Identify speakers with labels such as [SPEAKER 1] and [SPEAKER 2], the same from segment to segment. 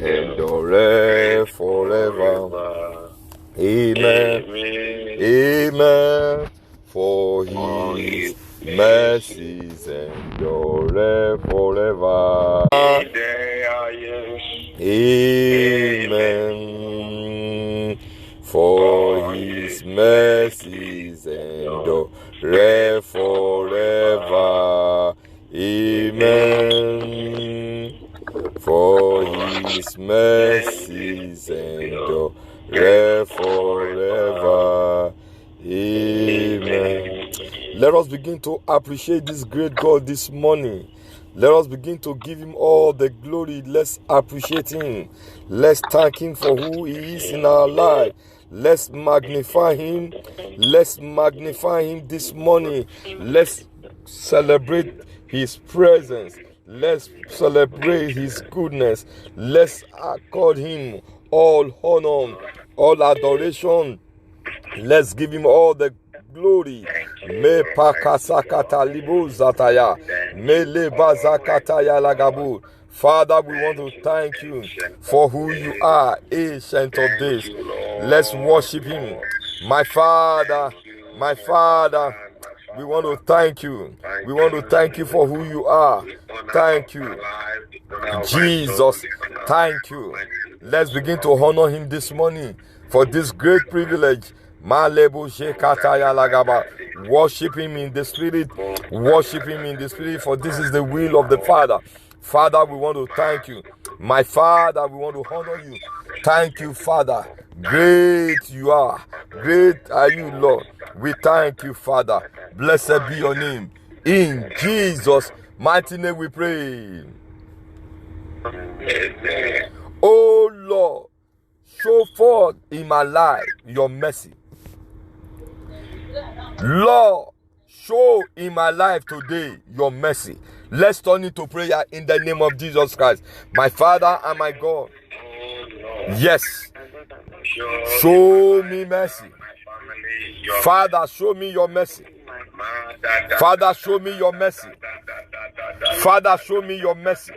[SPEAKER 1] endure forever. Amen. Amen. For his mercies endure forever. Amen. For his mercies endure forever. Amen. For his mercies endure forever. Amen. Let us begin to appreciate this great God this morning. Let us begin to give him all the glory. Let's appreciate him. Let's thank him for who he is in our life. Let's magnify him. Let's magnify him this morning. Let's celebrate his presence. Let's celebrate his goodness. Let's accord him all honor, all adoration. Let's give him all the glory. Me pakasakata libu zataya. Me lebazakataya lagabu. Father, we want to thank you for who you are, ancient of days. Let's worship him. My Father, we want to thank you. We want to thank you for who you are. Thank you, Jesus. Thank you. Let's begin to honor him this morning for this great privilege. Worship him in the spirit. Worship him in the spirit, for this is the will of the Father. Father, we want to thank you. My Father, we want to honor you. Thank you, Father. Great you are. Great are you, Lord. We thank you, Father. Blessed be your name. In Jesus' mighty name we pray. Amen. Oh Lord, show forth in my life your mercy. Lord, show in my life today your mercy. Let's turn into prayer in the name of Jesus Christ. My Father and my God. Yes. Show me mercy. Father, show me your mercy. Father, show me your mercy. Father, show me your mercy.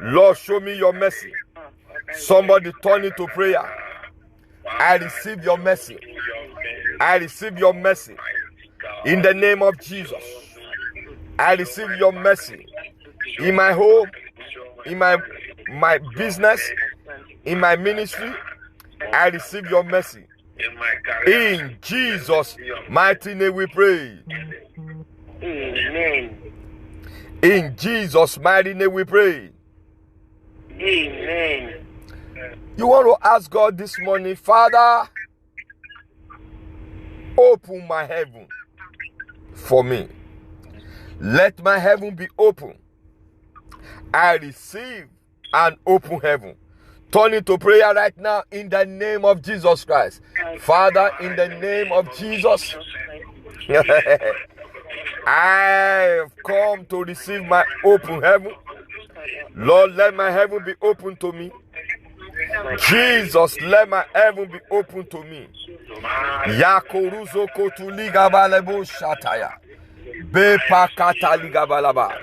[SPEAKER 1] Lord, show me your mercy. Somebody turn into prayer. I receive your mercy. I receive your mercy. In the name of Jesus. I receive your mercy. In my home, in my business, in my ministry, I receive your mercy. In Jesus' mighty name we pray. Amen. In Jesus' mighty name we pray. Amen. You want to ask God this morning, Father, open my heaven for me. Let my heaven be open. I receive an open heaven. Turn into prayer right now in the name of Jesus Christ. Father, in the name of Jesus, I have come to receive my open heaven. Lord, let my heaven be open to me. Jesus, let my heaven be open to me. Yakoruzo kotuliga balebo shataya. Bepakata liga balaba.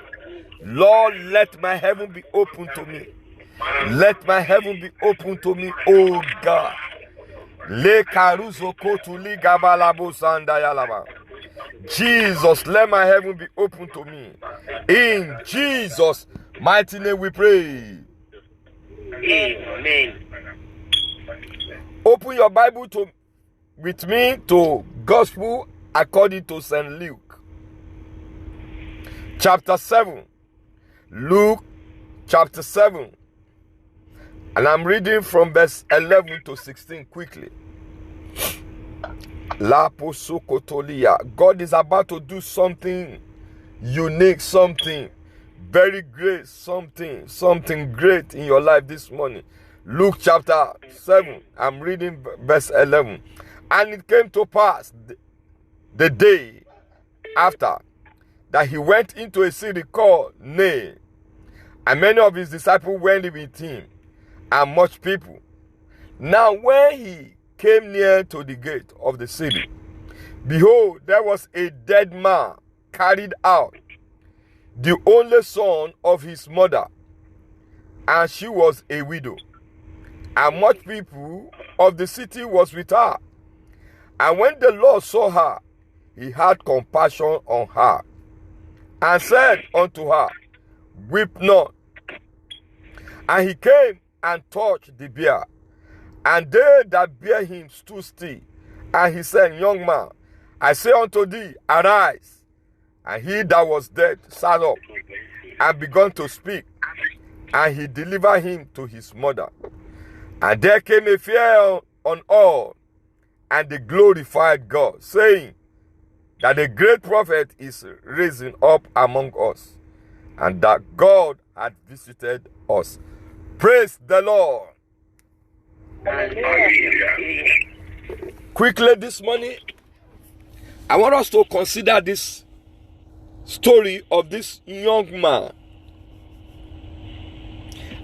[SPEAKER 1] Lord, let my heaven be open to me. Let my heaven be open to me, oh God. Le karuzo kotuliga balabo sandaya laba. Jesus, let my heaven be open to me. In Jesus' mighty name we pray. Amen. Open your Bible with me to Gospel according to St. Luke. Chapter 7. Luke chapter 7. And I'm reading from verse 11 to 16 quickly. God is about to do something unique, something very great, something great in your life this morning. Luke chapter 7, I'm reading verse 11. And it came to pass the day after that he went into a city called Nain, and many of his disciples went with him, and much people. Now when he came near to the gate of the city, behold, there was a dead man carried out, the only son of his mother, and she was a widow. And much people of the city was with her. And when the Lord saw her, he had compassion on her, and said unto her, Weep not. And he came and touched the bier, and they that bare him stood still. And he said, Young man, I say unto thee, arise. And he that was dead sat up, and began to speak. And he delivered him to his mother. And there came a fear on all, and they glorified God, saying that a great prophet is risen up among us, and that God had visited us. Praise the Lord.
[SPEAKER 2] Hallelujah.
[SPEAKER 1] Quickly this morning, I want us to consider this story of this young man.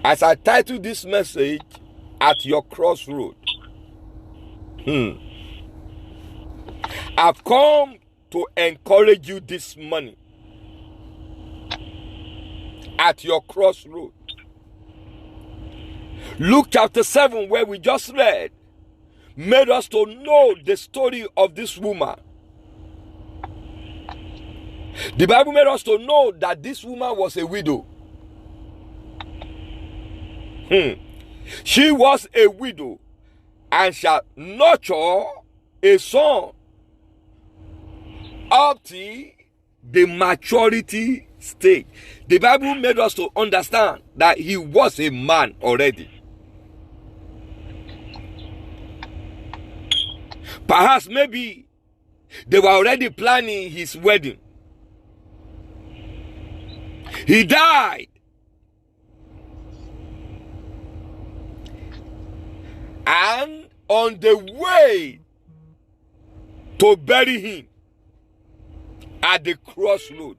[SPEAKER 1] As I title this message, At Your Crossroad. I've come to encourage you this morning. At your crossroad. Luke chapter 7, where we just read, made us to know the story of this woman. The Bible made us to know that this woman was a widow. She was a widow and shall nurture a son up to the maturity stage. The Bible made us to understand that he was a man already. Perhaps maybe they were already planning his wedding. He died. And on the way to bury him at the crossroad,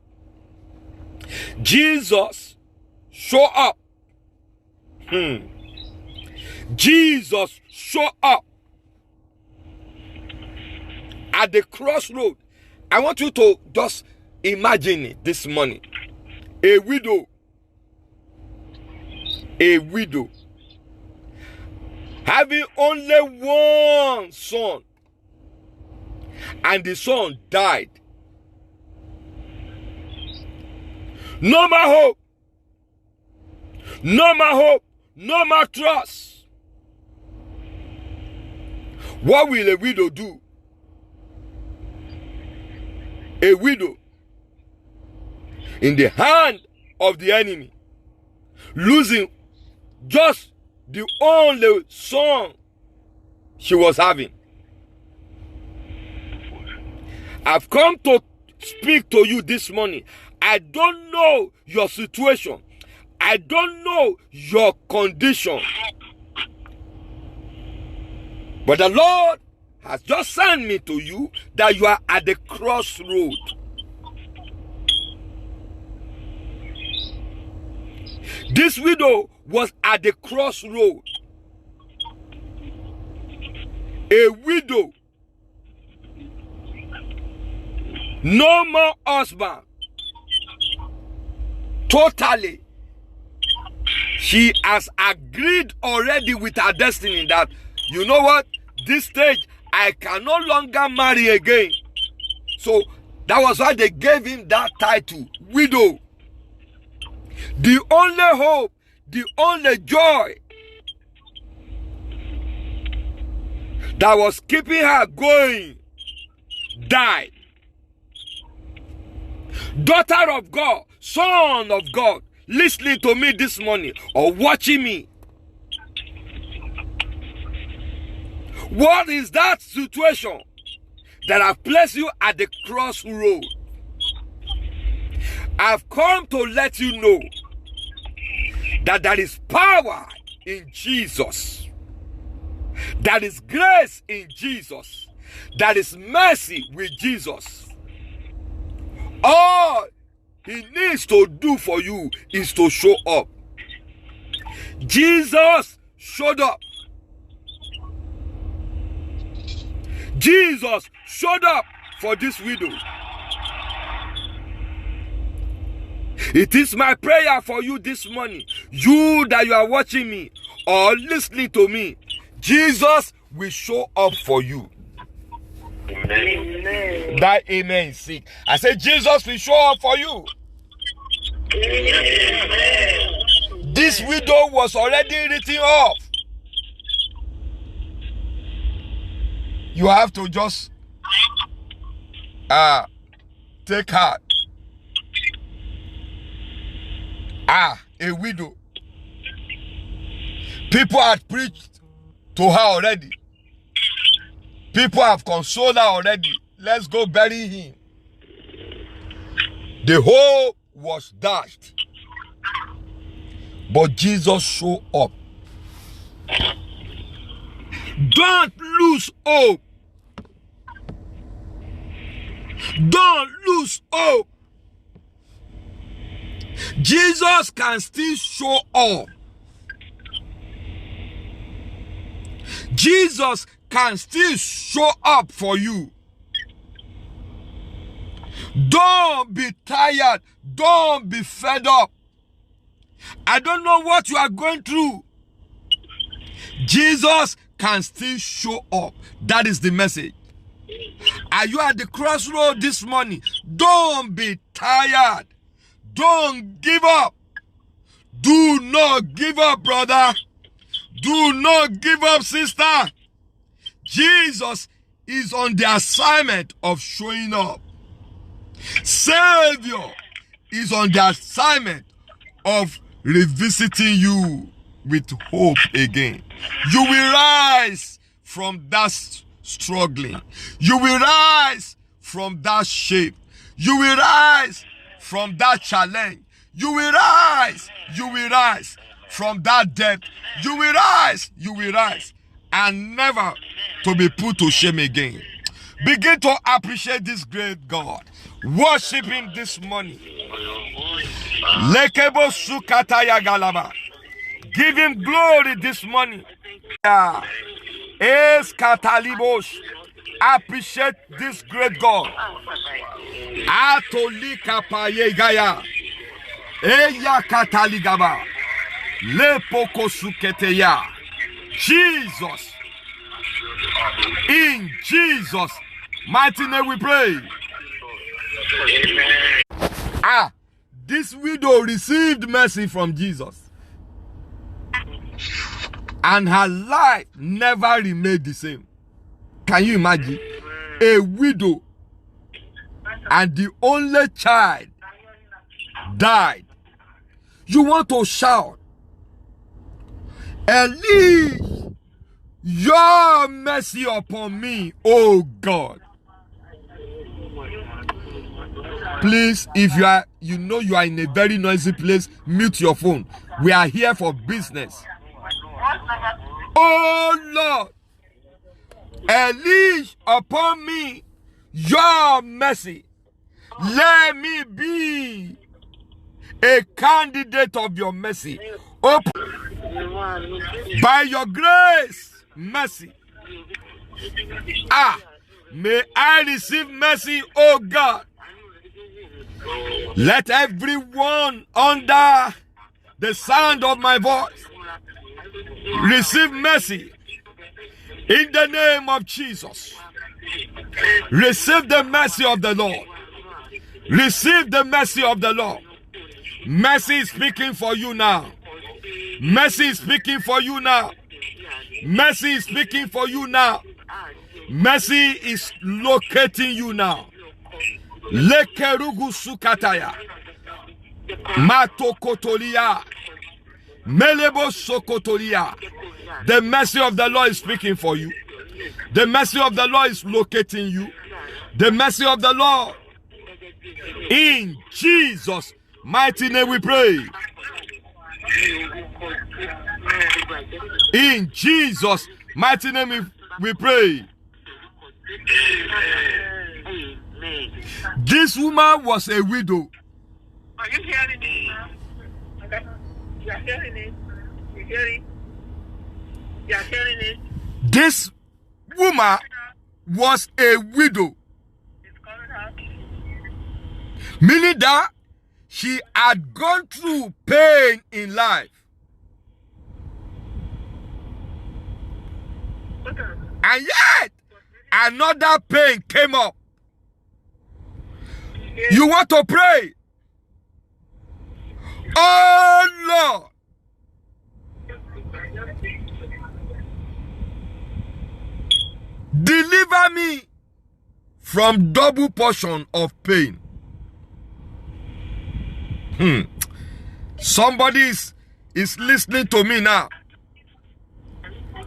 [SPEAKER 1] Jesus showed up. Jesus showed up at the crossroad. I want you to just imagine it this morning. A widow. A widow. Having only one son. And the son died. No more hope. No more hope. No more trust. What will a widow do? A widow in the hand of the enemy, losing just the only son she was having. I've come to speak to you this morning. I don't know your situation. I don't know your condition. But the Lord has just sent me to you that you are at the crossroad. This widow was at the crossroad. A widow. No more husband. Totally. She has agreed already with her destiny that, you know what, this stage, I can no longer marry again. So that was why they gave him that title, widow. The only hope, the only joy that was keeping her going died. Daughter of God, son of God, listening to me this morning or watching me. What is that situation that have placed you at the crossroad? I've come to let you know that there is power in Jesus. There is grace in Jesus. There is mercy with Jesus. All he needs to do for you is to show up. Jesus showed up. Jesus showed up for this widow. It is my prayer for you this morning, you that you are watching me or listening to me, Jesus will show up for you.
[SPEAKER 2] Amen.
[SPEAKER 1] That amen is sick. I said Jesus will show up for you.
[SPEAKER 2] Amen.
[SPEAKER 1] This widow was already written off. You have to just take her. A widow. People had preached to her already. People have consoled her already. Let's go bury him. The hope was dashed. But Jesus showed up. Don't lose hope. Don't lose hope. Jesus can still show up. Jesus can still show up for you. Don't be tired. Don't be fed up. I don't know what you are going through. Jesus can still show up. That is the message. Are you at the crossroad this morning? Don't be tired. Don't give up. Do not give up, brother. Do not give up, sister. Jesus is on the assignment of showing up. Savior is on the assignment of revisiting you with hope again. You will rise from that struggling. You will rise from that shame. You will rise from that challenge. You will rise. You will rise from that debt. You will rise. You will rise. And never to be put to shame again. Begin to appreciate this great God. Worship him this morning. Lekebo sukataya galaba. Give him glory this morning. Es katalibosh. Appreciate this great God. Atolika payegaya. Eya kataligaba. Lepoko suketeya. Jesus. In Jesus' mighty name we pray. This widow received mercy from Jesus. And her life never remained the same. Can you imagine? A widow and the only child died. You want to shout, Eli, your mercy upon me, oh God. Please, if you are in a very noisy place, mute your phone. We are here for business. Oh Lord, unleash upon me your mercy. Let me be a candidate of your mercy. Open by your grace, mercy. May I receive mercy, oh God. Let everyone under the sound of my voice receive mercy in the name of Jesus. Receive the mercy of the Lord. Receive the mercy of the Lord. Mercy is speaking for you now. Mercy is speaking for you now. Mercy is speaking for you now. Mercy is locating you now. Lekerugu sukataya. Matokotolia. Melebo sokotolia. The mercy of the Lord is speaking for you. The mercy of the Lord is locating you. The mercy of the Lord. In Jesus' mighty name we pray. In Jesus' mighty name we pray. This woman was a widow.
[SPEAKER 2] Are you hearing it? Okay. You are hearing it. You hearing? You are hearing it.
[SPEAKER 1] This woman was a widow.
[SPEAKER 2] It's coming out.
[SPEAKER 1] Meaning that she had gone through pain in life. And yet, another pain came up. You want to pray? Oh Lord, deliver me from double portion of pain. Somebody is listening to me now.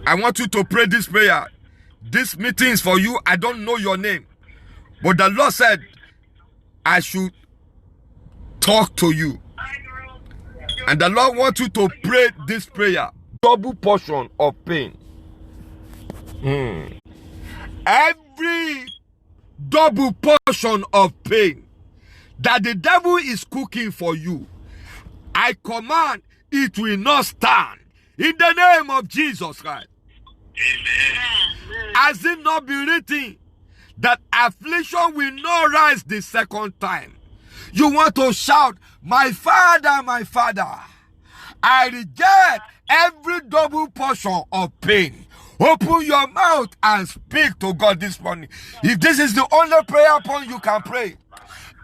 [SPEAKER 1] I want you to pray this prayer. This meeting is for you. I don't know your name, but the Lord said I should talk to you. And the Lord wants you to pray this prayer. Double portion of pain. Every double portion of pain that the devil is cooking for you, I command it will not stand. In the name of Jesus Christ. Has it not been written that affliction will not rise the second time? You want to shout, my Father, my Father, I reject every double portion of pain. Open your mouth and speak to God this morning. If this is the only prayer point you can pray,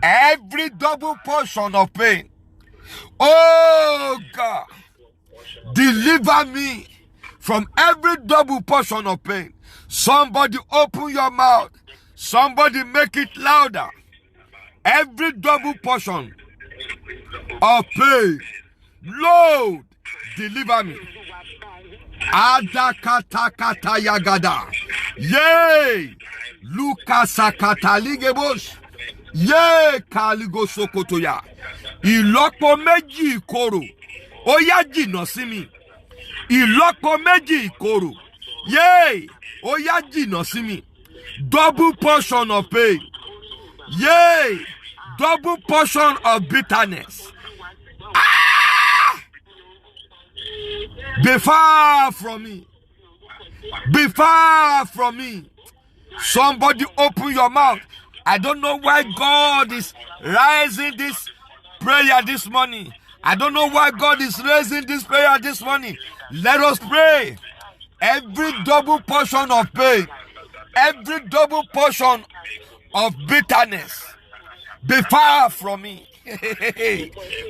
[SPEAKER 1] every double portion of pain, oh God, deliver me from every double portion of pain. Somebody open your mouth. Somebody make it louder. Every double portion of pain, Lord, deliver me. Adakatakata yagada. Yay! Lukasakataligebosh. Yay! Kaligosokotoya. Ìlọ́po méjì ìkorò. Ó yá jìnnà sí mi. Ìlọ́po méjì ìkorò. Yay! Ó yá jìnnà sí mi. Double portion of pain. Yay! Double portion of bitterness. Be far from me. Be far from me. Somebody open your mouth. I don't know why God is raising this prayer this morning. I don't know why God is raising this prayer this morning. Let us pray. Every double portion of pain, every double portion of bitterness, be far from me.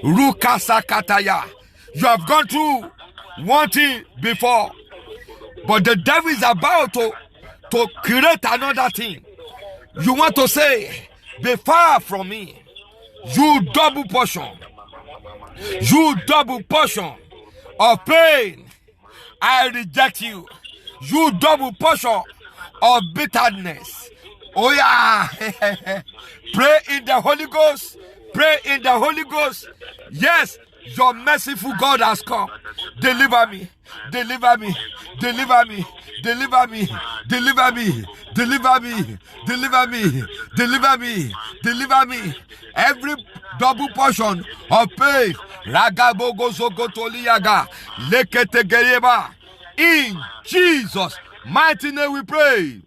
[SPEAKER 1] Rukasakataya. You have gone through one thing before, but the devil is about to create another thing. You want to say, be far from me. You double portion. You double portion of pain. I reject you. You double portion of bitterness. Oh yeah. Pray in the Holy Ghost. Pray in the Holy Ghost. Yes, your merciful God has come. Deliver me. Deliver me. Deliver me. Deliver me. Deliver me. Deliver me. Deliver me. Deliver me. Deliver me. Every double portion of pain. Ragabogo zogotoliyaga. Leketegereba. In Jesus' mighty name we pray.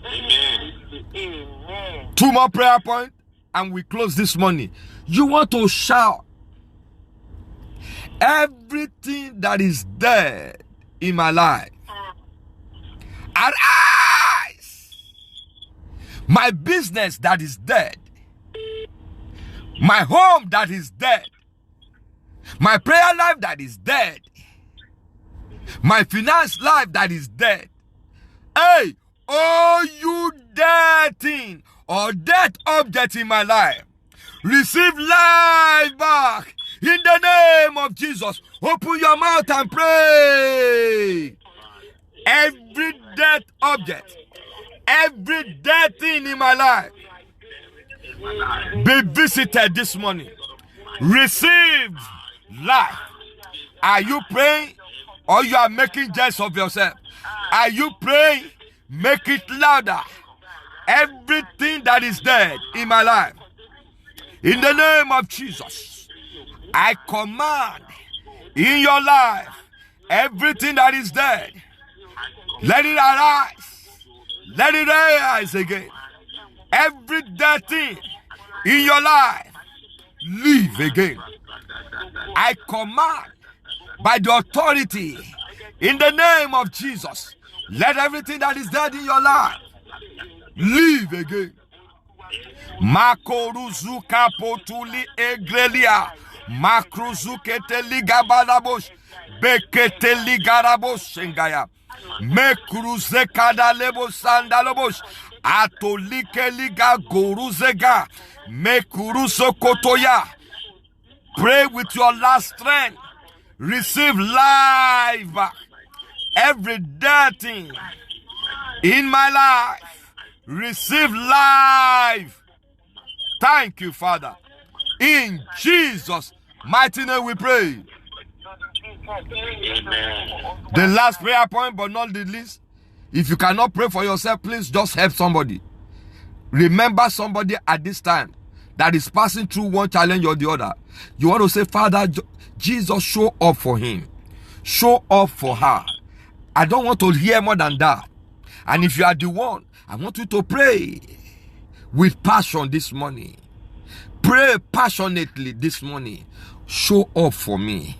[SPEAKER 2] Amen.
[SPEAKER 1] Two more prayer points and we close this morning. You want to shout, everything that is dead in my life, arise. My business that is dead, my home that is dead, my prayer life that is dead, my finance life that is dead. Hey, oh, you dead thing or dead object in my life, receive life back in the name of Jesus. Open your mouth and pray. Every dead object, every dead thing in my life, be visited this morning. Receive life. Are you praying or you are making jest of yourself? Are you praying? Make it louder. Everything that is dead in my life, in the name of Jesus, I command in your life, everything that is dead, let it arise. Let it arise again. Every dead thing in your life, live again. I command by the authority in the name of Jesus, let everything that is dead in your life live again. Makoruzuka potuli egrelia. Makruzuketeli gabalabosh. Beketeli garabosh sengaya. Mekruzekada lebo sandalobosh. Atolike liga goruzega. Mekuruzokotoya. Pray with your last strength. Receive life back. Every dead thing in my life, receive life. Thank you, Father. In Jesus' mighty name we pray. The last prayer point, but not the least. If you cannot pray for yourself, please just help somebody. Remember somebody at this time that is passing through one challenge or the other. You want to say, Father, Jesus, show up for him. Show up for her. I don't want to hear more than that. And if you are the one, I want you to pray with passion this morning. Pray passionately this morning. Show up for me.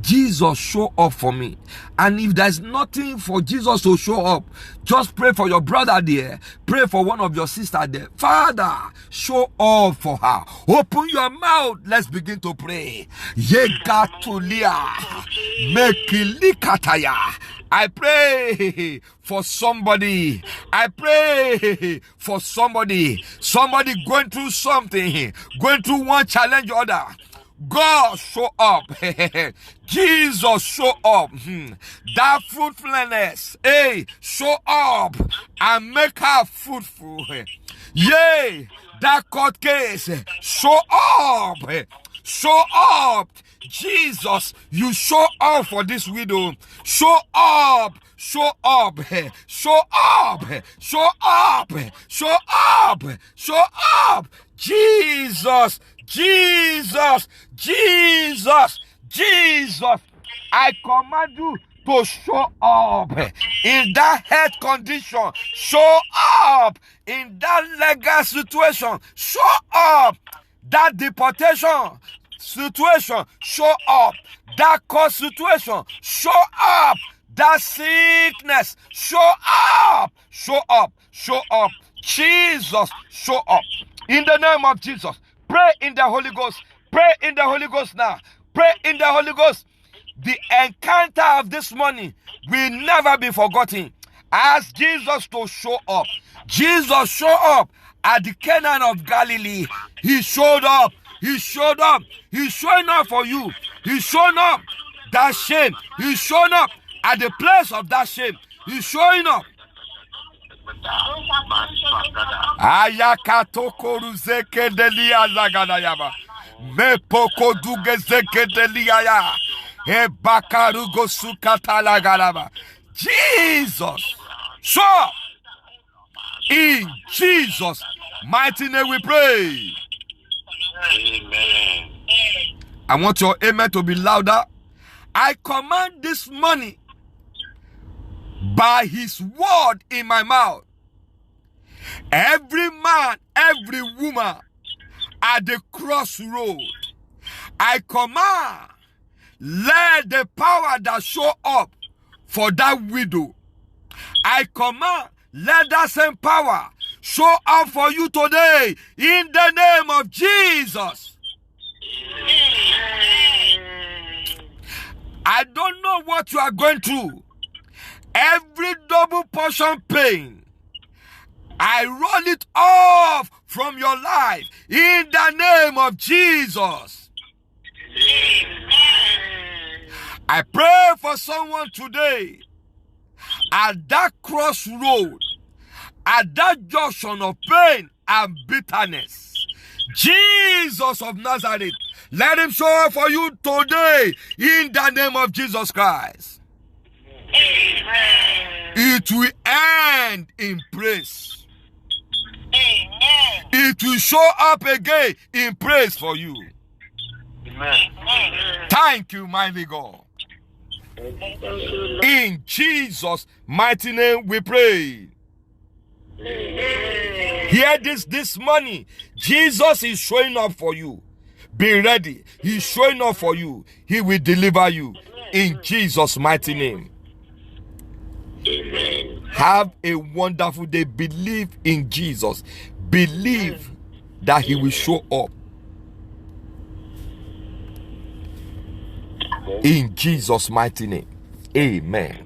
[SPEAKER 1] Jesus, show up for me. And if there's nothing for Jesus to show up, just pray for your brother there. Pray for one of your sisters there. Father, show up for her. Open your mouth. Let's begin to pray. Yegatulia. Mekilikataya. I pray for somebody. I pray for somebody. Somebody going through something. Going through one challenge or other. God, show up. Jesus, show up. That fruitfulness, show up and make her fruitful. Yay, that court case, show up. Show up. Jesus, you show up for this widow. Show up. Show up. Show up. Show up. Show up. Show up. Jesus. Jesus, Jesus, Jesus, I command you to show up in that health condition. Show up in that legal situation. Show up that deportation situation. Show up that court situation. Show up that sickness. Show up. Show up. Show up. Jesus, show up in the name of Jesus. Pray in the Holy Ghost. Pray in the Holy Ghost now. Pray in the Holy Ghost. The encounter of this morning will never be forgotten. Ask Jesus to show up. Jesus showed up at the Canaan of Galilee. He showed up. He showed up. He's showing up for you. He's showing up that shame. He's showing up at the place of that shame. He's showing up. Ayakatoko ruzeke delia zagadayaba. Mepoko duge zeke delia. Ebakarugo sukatala galaba. Jesus. So, in Jesus' mighty name we pray.
[SPEAKER 2] Amen.
[SPEAKER 1] I want your amen to be louder. I command this morning by his word in my mouth. Every man, every woman at the crossroad, I command, let the power that show up for that widow, I command, let that same power show up for you today in the name of Jesus. I don't know what you are going through. Every double portion pain, I roll it off from your life in the name of Jesus. I pray for someone today at that crossroad, at that junction of pain and bitterness. Jesus of Nazareth, let him show up for you today in the name of Jesus Christ.
[SPEAKER 2] Amen.
[SPEAKER 1] It will end in praise.
[SPEAKER 2] Amen.
[SPEAKER 1] It will show up again in praise for you.
[SPEAKER 2] Amen.
[SPEAKER 1] Thank you, mighty God. In Jesus' mighty name we pray. Hear this morning. Jesus is showing up for you. Be ready. He's showing up for you. He will deliver you in Jesus' mighty name.
[SPEAKER 3] Amen.
[SPEAKER 1] Have a wonderful day. Believe in Jesus. Believe that he will show up. In Jesus' mighty name. Amen.